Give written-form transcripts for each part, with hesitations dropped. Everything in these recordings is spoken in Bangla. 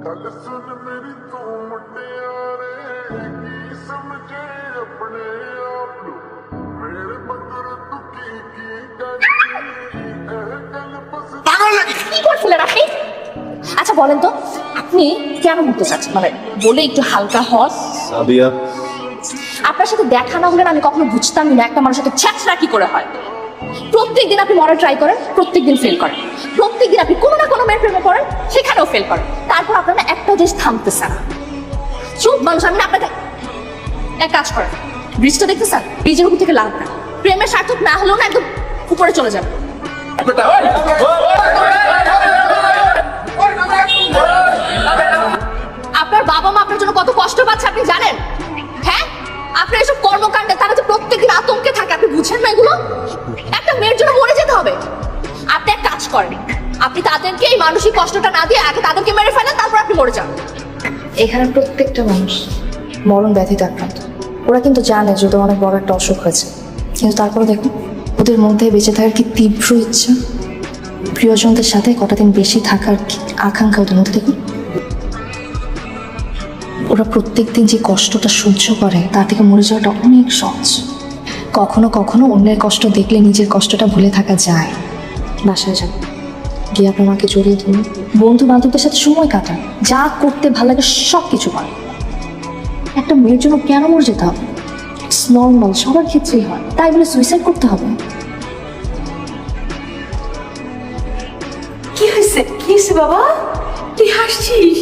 गल सुन मेरी तू मुटियारे की समझे अपने आप नू मेरे मगर तू की करती ए गल बस পাগল নাকি? কি করছিলেন আপনি? আচ্ছা বলেন তো আপনি কেন মরতে চাচ্ছেন, মানে বলে একটু হালকা হস। সাদিয়া, আপনার সাথে দেখা না হলে না আমি কখনো বুঝতামই না একটা মানুষের সাথে ছ্যাঁচড়া কি করে হয়। প্রত্যেকদিন আপনি মরার ট্রাই করেন, প্রত্যেকদিন ফেল করেন, প্রত্যেকদিন আপনি কোনো না কোনো মেয়ের প্রেমে পড়েন, সেখানেও ফেল করেন, তারপর আপনার না একটা দেশ থামতেছে না। চুপ মানুষ, আমি না আপনাকে এক কাজ করেন, ব্রিজটা দেখতেছেন, ব্রিজের উপর থেকে লাভ না, প্রেমের সার্থক না হলেও না একদম উপরে চলে যাবে। আপনার বাবা মা আপনার জন্য কত কষ্ট পাচ্ছে আপনি জানেন? হ্যাঁ, আপনার এসব কর্মকাণ্ডে তারা যে প্রত্যেকদিন আতঙ্কে থাকে, আপনি বুঝেন না এগুলো? একটা মেয়ের জন্য মরে যেতে হবে। আপনি এক কাজ করেন, আপনি তাদেরকে এই মানসিক কষ্টটা না দিয়ে আগে তাদেরকে মেরে ফেলেন, তারপর আপনি মরে যান। এখানে প্রত্যেকটা মানুষ মরণ ব্যাধিতে আক্রান্ত। ওরা কিন্তু জানে যে ওদের অনেক বড় একটা অসুখ হয়েছে, কিন্তু তারপরে দেখুন ওদের মধ্যে বেঁচে থাকার কি তীব্র ইচ্ছা, প্রিয়জনদের সাথে কটা দিন বেশি থাকার কি আকাঙ্ক্ষা ওদের মধ্যে। দেখুন ওরা প্রত্যেকদিন যে কষ্টটা সহ্য করে তার থেকে মরে যাওয়াটা অনেক সহজ। কখনো কখনো অন্যের কষ্ট দেখলে নিজের কষ্টটা ভুলে থাকা যায়। বাসায় যান, গিয়ে আপনার মাকে জড়িয়ে ধরুন, বন্ধু বান্ধবদের সাথে সময় কাটান, যা করতে ভালো লাগে সব কিছু করেন। একটা মেয়ের জন্য কেন মরে যেতে হবে? ইটস নর্মাল, সবার ক্ষেত্রেই হয়, তাই বলে সুইসাইড করতে হবে? কি হয়েছে? কি হয়েছে বাবা? তুই হাসছিস?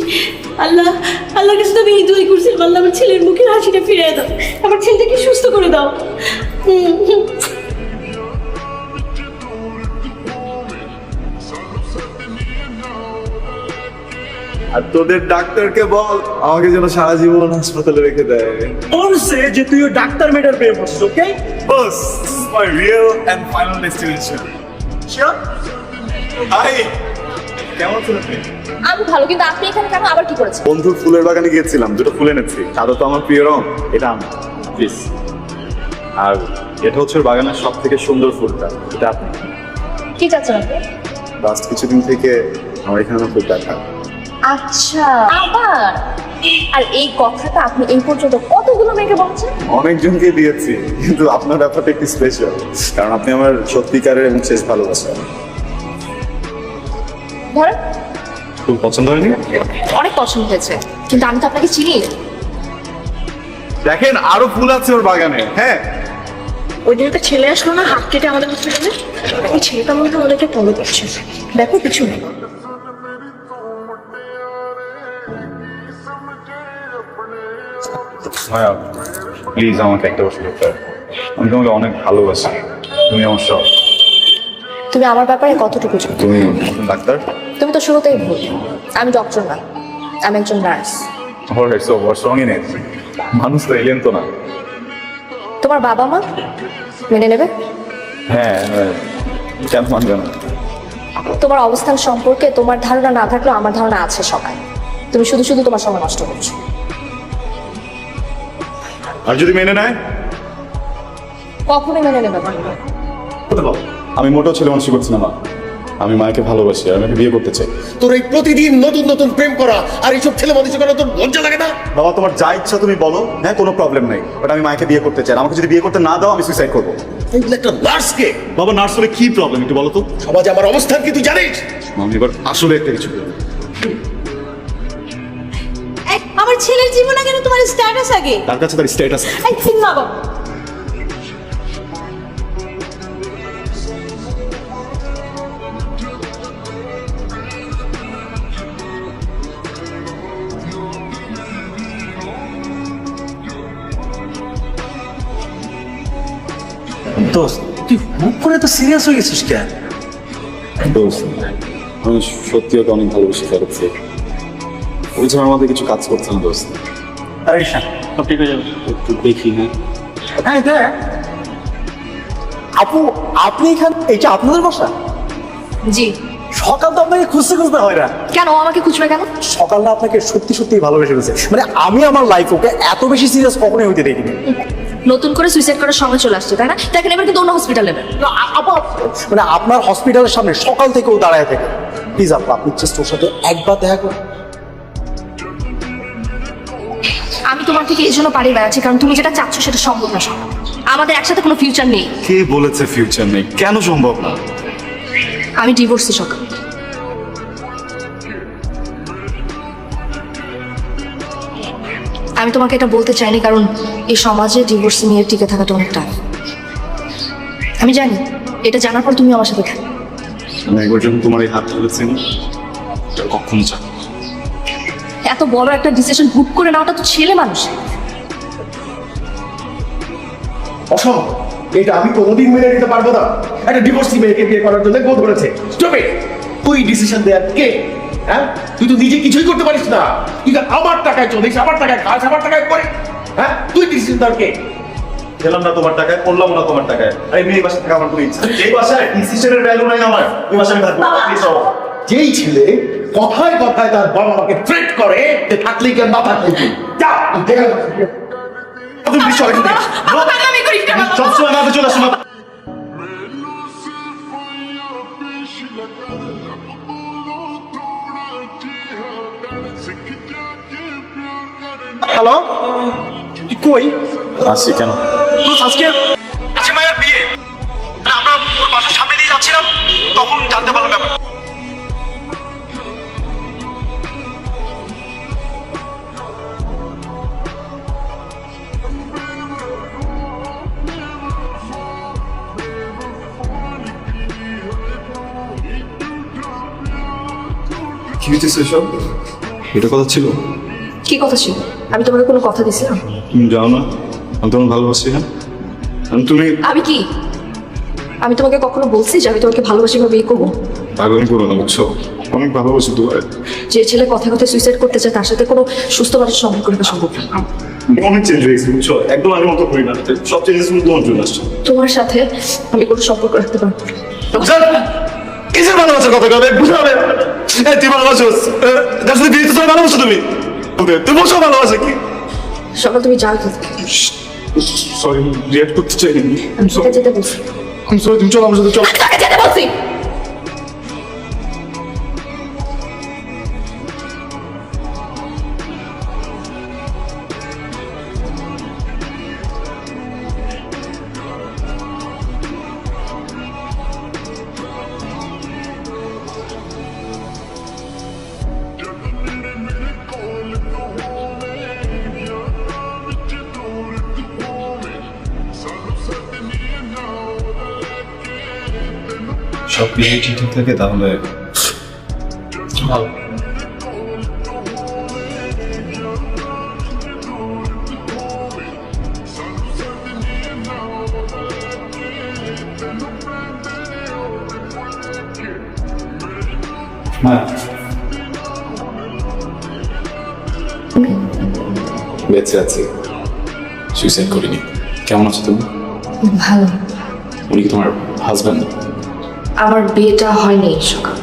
আল্লাহ আল্লাহর কাছে তো আমি দোয়া করছিলাম, আল্লাহ আমার ছেলের মুখের হাসিটা ফিরিয়ে দাও, আমার ছেলেটাকে সুস্থ করে দাও। আর তোদের ডাক্তারকে বল আমাকে যেন সারা জীবন হাসপাতালে রেখে দেয়। বলছে যে তুই ওই ডাক্তার মেয়েটার প্রেম করছিস, okay? Boss, this is my real and final destination. Sure? Hi, কেমন আছেন আপনি? আমি ভালো, কিন্তু আপনি এখানে কেন, আবার কি করেছেন? বন্ধুর ফুলের বাগানে গিয়েছিলাম, দুটো ফুল এনেছি। সাদা তো আমার প্রিয় রং, এটা আমি প্লিজ। আর এটা হচ্ছে ওর বাগানের সব থেকে সুন্দর ফুলটা, এটা আপনি। কি চাচ্ছেন আপনি? লাস্ট কিছুদিন থেকে আমার এখানে খুব দেখা। আচ্ছা, আবার? আর এই কথাটা আপনি এই পর্যন্ত কতগুলো মেয়েকে বলছেন? অনেকজনকে দিয়েছি, কিন্তু আপনার ব্যাপারটা একটু স্পেশাল, কারণ আপনি আমার সত্যিকারের এবং শেষ ভালোবাসা। ধরেন খুব পছন্দ হয়নি? অনেক পছন্দ হয়েছে, কিন্তু আমি তো আপনাকে চিনি। দেখেন আরো ফুল আছে ওর বাগানে। হ্যাঁ, ওই দিন একটা ছেলে আসলো না হাত কেটে আমাদের হসপিটালে, ওই ছেলেটা মনে হয় আমাদেরকে ফলো করছে। দেখো কিছু নেই। ভাইয়া প্লিজ আমাকে একটা বছর করতে হবে। আমি তোমাকে অনেক ভালোবাসি, তুমি আমার সব। তুমি আমার ব্যাপারে কতটুকু জানো? তুমি ডাক্তার? তুমি তো শুরুতেই ভুল, আমি ডক্টর না, আমি একজন nurse. Alright, so what's wrong in it? মানুষ তো এলিয়েন তো না। তোমার বাবা মা মেনে নেবে? হ্যাঁ, কেন মানবে না? তোমার অবস্থান সম্পর্কে তোমার ধারণা না থাকলেও আমার ধারণা আছে সবাই। তুমি শুধু শুধু তোমার সময় নষ্ট করছো। আর যদি মেনে নেয়? কখনোই মেনে নেবে না। আমি মোটেও ছেলে মানুষই করছি না মা, আমি মাকে ভালোবাসি আর আমাকে বিয়ে করতে চাই। তোর এই প্রতিদিন নতুন নতুন প্রেম করা আর এইসব ছেলে মানুষ করা তোর লজ্জা লাগে না? বাবা তোমার যা ইচ্ছা তুমি বলো, হ্যাঁ কোনো প্রবলেম নেই, বাট আমি মাকে বিয়ে করতে চাই। আমাকে যদি বিয়ে করতে না দাও আমি সুইসাইড করবো। এইগুলো একটা নার্সকে। বাবা নার্স হলে কি প্রবলেম একটু বলো তো? সমাজে আমার অবস্থান কি তুই জানিস? আমি এবার আসলে একটা কিছু করবো। আমার ছেলের জীবনে কেন তোমার স্ট্যাটাস আগে? তার কাছে তার স্ট্যাটাস আছে। এই ঠিক না বাবা। দোস্ত তুই মুখ করে তো সিরিয়াস হয়ে গেছিস কেন? দোস্ত, আমি সত্যি ওকে অনেক ভালোবেসে ফেলেছি। ওই জন্য আমাদের কিছু কাজ করছে না দোস্ত। আরে সব ঠিক হয়ে যাবে। একটু দেখি। হ্যাঁ হ্যাঁ দেখ আপু, আপনি এখানে, এটা আপনাদের বাসা? জি। সকাল তো আপনাকে খুঁজতে খুঁজতে হয় না। কেন ও আমাকে খুঁজবে কেন? সকালটা আপনাকে সত্যি সত্যি ভালোবেসে ফেলছে। মানে আমি আমার লাইফ ওকে এত বেশি সিরিয়াস কখনোই হইতে দেখিনি। নতুন করে সুইসাইড করার সময় চলে আসছে, তাই না? দেখেন এবার কিন্তু অন্য হসপিটালে নেবে। না, আপা মানে আপনার হসপিটালের সামনে সকাল থেকে ও দাঁড়ায় থাকে। প্লিজ আপা, আপনি জাস্ট ওর সাথে একবার দেখা করুন। আমি তোমার থেকে এই জন্য পারি বেড়াচ্ছি কারণ তুমি যেটা চাচ্ছ সেটা সম্ভব না সব আমাদের একসাথে কোনো ফিউচার নেই কে বলেছে ফিউচার নেই? কেন সম্ভব না? আমি ডিভোর্সি সকাল আমি তোমাকে এটা বলতে চাইনি কারণ এই সমাজে ডিভোর্স নিয়ে টিকে থাকাটা অনেক টাফ আমি জানি এটা জানার পর তুমি আমার সাথে থাকো আমি একবার যখন তোমার এই হাত ধরেছি কখন চাই এত বড় একটা ডিসিশন হুট করে নেওয়াটা তো ছেলে মানুষ অসম্ভব, এটা আমি কোনোদিন মেনে নিতে পারবো না। একটা ডিভোর্সি মেয়েকে বিয়ে করার জন্য গোল ধরেছে। স্টপে, তুই ডিসিশন দেয়ার কে? হ্যাঁ, তুই তো নিজে কিছুই করতে পারিস না। তুই তো আমার টাকায় চলিস, আমার টাকায় খাস, আমার টাকায় করে। হ্যাঁ, তুই ডিসিশন দেওয়ার কে? খেলাম না তোমার টাকায়, পড়লাম না তোমার টাকায়। আর এমনি এই বাসা থেকে আমার কোনো ইচ্ছা নেই। এই বাসায় ডিসিশনের ভ্যালু নাই আমার। ওই বাসায় আমি থাকবো না। Please যাও। যেই ছেলে কথায় কথায় তার বাবা মাকে থ্রেট করে, যে থাকলেই কেন না থাকলেই কি? যা, তুই দেখে নে। তুমি বিষয় কি? আমি করি না সবসময় আমাদের চলে আসো না। ਮੈਨੂੰ ਸਿਰਫ ਯਾ ਪੇਸ਼ ਲਗਾ ਰੱਬ ਕੋਲੋਂ ਥੋੜਾ ਜਿਹਾ ਡਰ ਸਿੱਖ ਜਾ ਕੇ ਪਿਆਰ ਕਰਨਾ হ্যালো, তুই কই? আসি কেন? আজকে মায়ের বিয়ে, আমরা ওর বাসার সামনে দিয়ে যাচ্ছিলাম, তখন জানতে পারলাম ব্যাপার। কি হয়েছে সেসব? এটা কথা ছিল? কি কথা ছিল আমি তোমাকে কোনো কথা দিছিলাম তুমি জানো না আমি তোমার ভালোবাসি। হ্যাঁ, তুমি আমি কি আমি তোমাকে কখনো বলছি যে আমি তোমাকে ভালোবাসি বা বিয়ে করবো পাগল করো না, বুঝছো? অনেক ভালোবাসি তোমার। যে ছেলে কথা কথা সুইসাইড করতে চায় তার সাথে কোনো সুস্থ মানুষ সম্পর্ক রাখা সম্ভব না অনেক চেঞ্জ হয়ে গেছে, বুঝছো? একদম আগের মতো করি না। সব চেঞ্জেস তোমার জন্য আসছে। তোমার সাথে আমি কোনো সম্পর্ক রাখতে পারবো না। কিসের ভালোবাসার কথা বলবে? বুঝাবে তুই ভালোবাসো দেখো বিয়ে তো ভালোবাসো তুমি। তুমি বসো ভালোবাসা কি? সকাল তুমি যাও তো সরি, রিয়াক্ট করতে চাইনি। আমি তোকে যেতে বলছি আমি সরি, তুমি চলো আমার সাথে চলো। তোকে যেতে বলছি ਮੇਰੇ ਕੋਲ ਤੂੰ ਹੋਵੇਂ ਯਾਰਾਂ ਵਿੱਚ ਦੂਰ ਤੂੰ ਹੋਵੇਂ ਸਾਨੂੰ ਸਦਨੀ ਨਾ ਉਹਦਾ ਲੈ ਕੇ ਤੈਨੂੰ সব কিছু ঠিকঠাক থাকে তাহলে ভালো। হ্যাঁ, বেঁচে আছি, সুইসাইড করিনি। কেমন আছো তুমি? ভালো উনি কি তোমার হাজব্যান্ড? আমার বিয়েটা হয়নি সকাল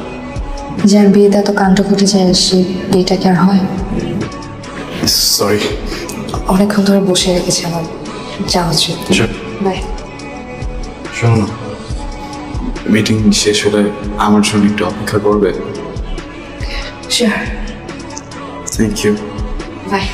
যার বিয়েতে এত কাণ্ড ঘটে যায় সে বিয়েটা কি আর হয় সরি। অনেকক্ষণ ধরে বসে রেখেছি আমার যা হচ্ছে বাই শোনো না, মিটিং শেষ হলে আমার জন্য একটু অপেক্ষা করবে? Sure thank you. বাই